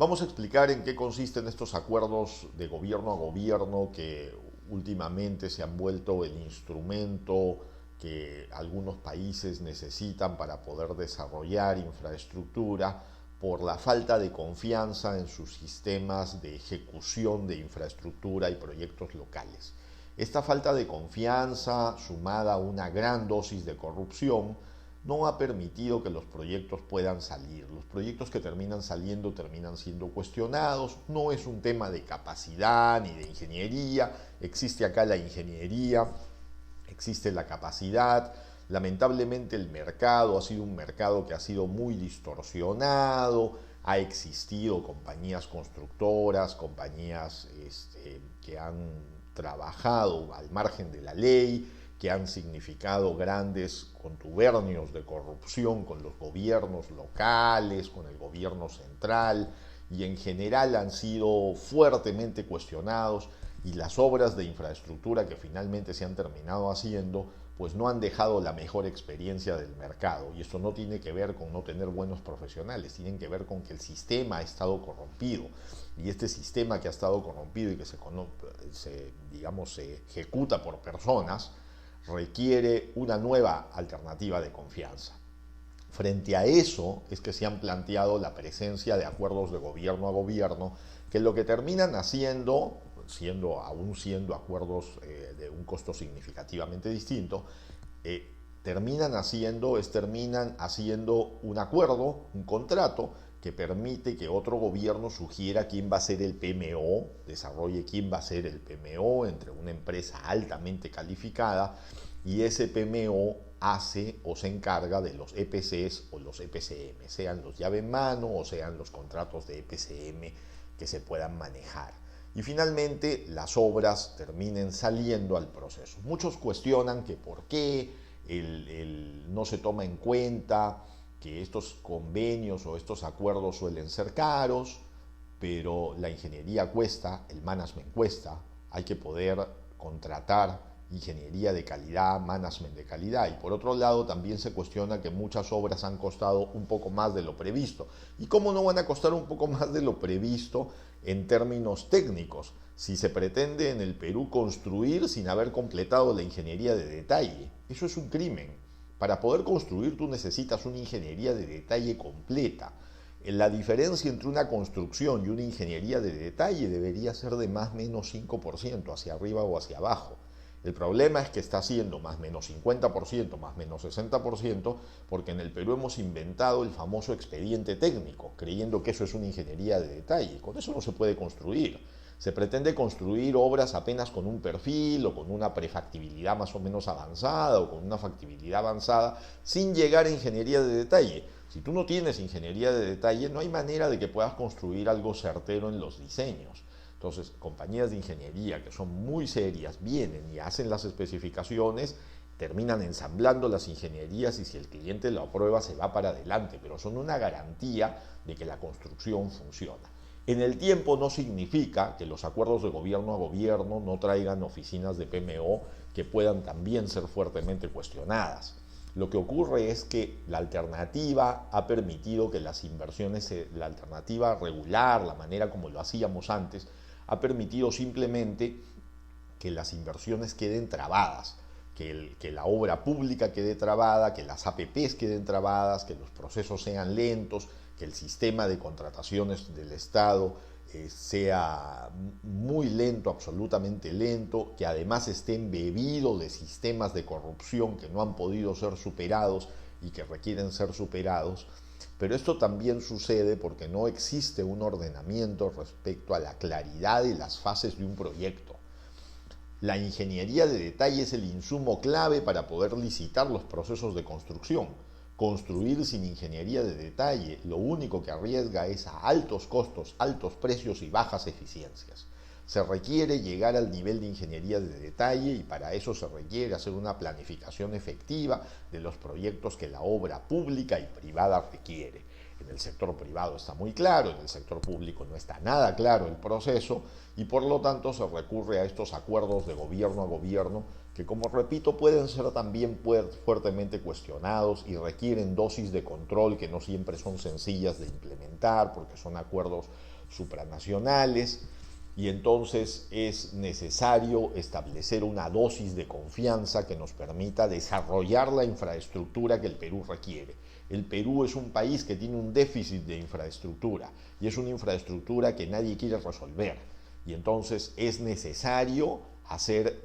Vamos a explicar en qué consisten estos acuerdos de gobierno a gobierno que últimamente se han vuelto el instrumento que algunos países necesitan para poder desarrollar infraestructura por la falta de confianza en sus sistemas de ejecución de infraestructura y proyectos locales. Esta falta de confianza, sumada a una gran dosis de corrupción, no ha permitido que los proyectos puedan salir. Los proyectos que terminan saliendo terminan siendo cuestionados. No es un tema de capacidad ni de ingeniería. Existe acá la ingeniería, existe la capacidad. Lamentablemente el mercado ha sido un mercado que ha sido muy distorsionado. Ha existido compañías constructoras, compañías que han trabajado al margen de la ley, que han significado grandes contubernios de corrupción con los gobiernos locales, con el gobierno central, y en general han sido fuertemente cuestionados, y las obras de infraestructura que finalmente se han terminado haciendo pues no han dejado la mejor experiencia del mercado. Y esto no tiene que ver con no tener buenos profesionales, tiene que ver con que el sistema ha estado corrompido. Y este sistema que ha estado corrompido y que se ejecuta por personas, requiere una nueva alternativa de confianza. Frente a eso es que se han planteado la presencia de acuerdos de gobierno a gobierno, que lo que terminan haciendo, aún siendo acuerdos de un costo significativamente distinto, terminan haciendo un acuerdo, un contrato, que permite que otro gobierno sugiera quién va a ser el PMO, desarrolle quién va a ser el PMO entre una empresa altamente calificada, y ese PMO hace o se encarga de los EPCs o los EPCM, sean los llave en mano o sean los contratos de EPCM que se puedan manejar. Y finalmente las obras terminen saliendo al proceso. Muchos cuestionan que por qué no se toma en cuenta que estos convenios o estos acuerdos suelen ser caros, pero la ingeniería cuesta, el management cuesta, hay que poder contratar ingeniería de calidad, management de calidad. Y por otro lado también se cuestiona que muchas obras han costado un poco más de lo previsto. ¿Y cómo no van a costar un poco más de lo previsto en términos técnicos si se pretende en el Perú construir sin haber completado la ingeniería de detalle? Eso es un crimen. Para poder construir tú necesitas una ingeniería de detalle completa. La diferencia entre una construcción y una ingeniería de detalle debería ser de más o menos 5%, hacia arriba o hacia abajo. El problema es que está siendo más o menos 50%, más o menos 60%, porque en el Perú hemos inventado el famoso expediente técnico, creyendo que eso es una ingeniería de detalle. Con eso no se puede construir. Se pretende construir obras apenas con un perfil o con una prefactibilidad más o menos avanzada o con una factibilidad avanzada, sin llegar a ingeniería de detalle. Si tú no tienes ingeniería de detalle, no hay manera de que puedas construir algo certero en los diseños. Entonces, compañías de ingeniería que son muy serias vienen y hacen las especificaciones, terminan ensamblando las ingenierías y si el cliente lo aprueba se va para adelante, pero son una garantía de que la construcción funciona. En el tiempo no significa que los acuerdos de gobierno a gobierno no traigan oficinas de PMO que puedan también ser fuertemente cuestionadas. Lo que ocurre es que la alternativa ha permitido que las inversiones, la alternativa regular, la manera como lo hacíamos antes, ha permitido simplemente que las inversiones queden trabadas, que la obra pública quede trabada, que las APPs queden trabadas, que los procesos sean lentos, que el sistema de contrataciones del Estado sea muy lento, absolutamente lento, que además esté embebido de sistemas de corrupción que no han podido ser superados y que requieren ser superados. Pero esto también sucede porque no existe un ordenamiento respecto a la claridad de las fases de un proyecto. La ingeniería de detalle es el insumo clave para poder licitar los procesos de construcción. Construir sin ingeniería de detalle lo único que arriesga es a altos costos, altos precios y bajas eficiencias. Se requiere llegar al nivel de ingeniería de detalle y para eso se requiere hacer una planificación efectiva de los proyectos que la obra pública y privada requiere. En el sector privado está muy claro, en el sector público no está nada claro el proceso y por lo tanto se recurre a estos acuerdos de gobierno a gobierno que, como repito, pueden ser también fuertemente cuestionados y requieren dosis de control que no siempre son sencillas de implementar porque son acuerdos supranacionales y entonces es necesario establecer una dosis de confianza que nos permita desarrollar la infraestructura que el Perú requiere. El Perú es un país que tiene un déficit de infraestructura y es una infraestructura que nadie quiere resolver. Y entonces es necesario hacer,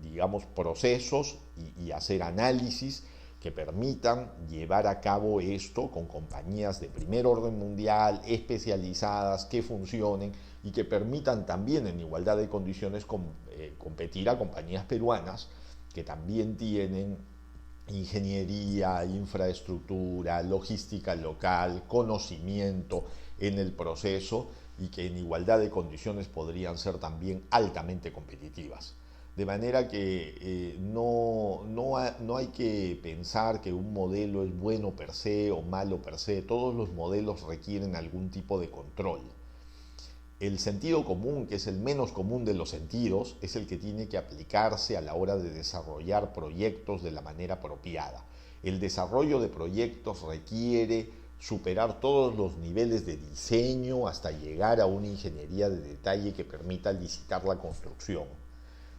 digamos, procesos y hacer análisis que permitan llevar a cabo esto con compañías de primer orden mundial, especializadas, que funcionen y que permitan también en igualdad de condiciones competir a compañías peruanas que también tienen ingeniería, infraestructura, logística local, conocimiento en el proceso y que en igualdad de condiciones podrían ser también altamente competitivas. De manera que no hay que pensar que un modelo es bueno per se o malo per se. Todos los modelos requieren algún tipo de control. El sentido común, que es el menos común de los sentidos, es el que tiene que aplicarse a la hora de desarrollar proyectos de la manera apropiada. El desarrollo de proyectos requiere superar todos los niveles de diseño hasta llegar a una ingeniería de detalle que permita licitar la construcción.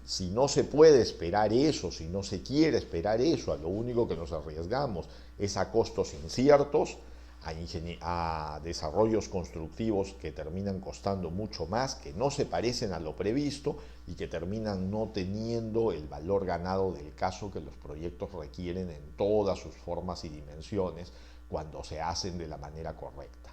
Si no se puede esperar eso, si no se quiere esperar eso, a lo único que nos arriesgamos es a costos inciertos, a desarrollos constructivos que terminan costando mucho más, que no se parecen a lo previsto y que terminan no teniendo el valor ganado del caso que los proyectos requieren en todas sus formas y dimensiones cuando se hacen de la manera correcta.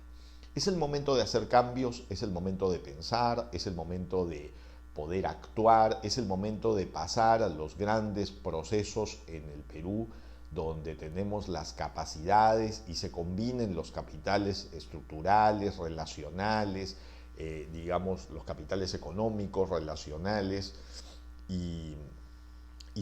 Es el momento de hacer cambios, es el momento de pensar, es el momento de poder actuar, es el momento de pasar a los grandes procesos en el Perú donde tenemos las capacidades y se combinen los capitales estructurales, relacionales, digamos, los capitales económicos, relacionales, y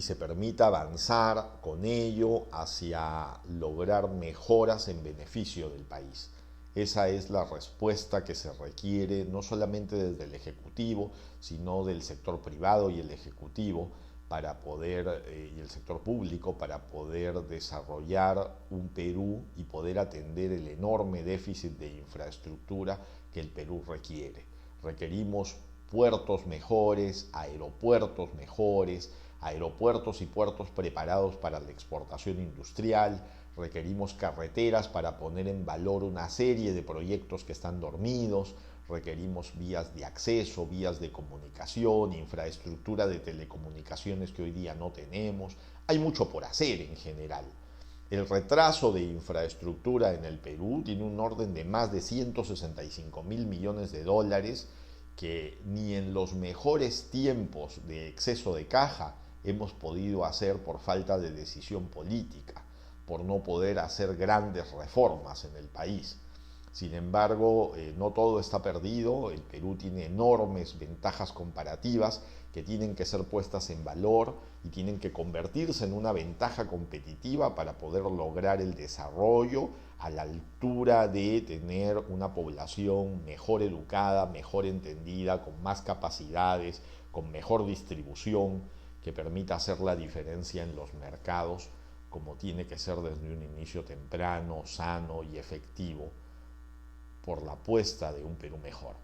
se permita avanzar con ello hacia lograr mejoras en beneficio del país. Esa es la respuesta que se requiere no solamente desde el Ejecutivo, sino del sector privado y el Ejecutivo, para poder, y el sector público, para poder desarrollar un Perú y poder atender el enorme déficit de infraestructura que el Perú requiere. Requerimos puertos mejores, aeropuertos y puertos preparados para la exportación industrial. Requerimos carreteras para poner en valor una serie de proyectos que están dormidos. Requerimos vías de acceso, vías de comunicación, infraestructura de telecomunicaciones que hoy día no tenemos. Hay mucho por hacer en general. El retraso de infraestructura en el Perú tiene un orden de más de 165.000 millones de dólares que ni en los mejores tiempos de exceso de caja hemos podido hacer por falta de decisión política, por no poder hacer grandes reformas en el país. Sin embargo, no todo está perdido. El Perú tiene enormes ventajas comparativas que tienen que ser puestas en valor y tienen que convertirse en una ventaja competitiva para poder lograr el desarrollo a la altura de tener una población mejor educada, mejor entendida, con más capacidades, con mejor distribución, que permita hacer la diferencia en los mercados, como tiene que ser desde un inicio temprano, sano y efectivo, por la apuesta de un Perú mejor.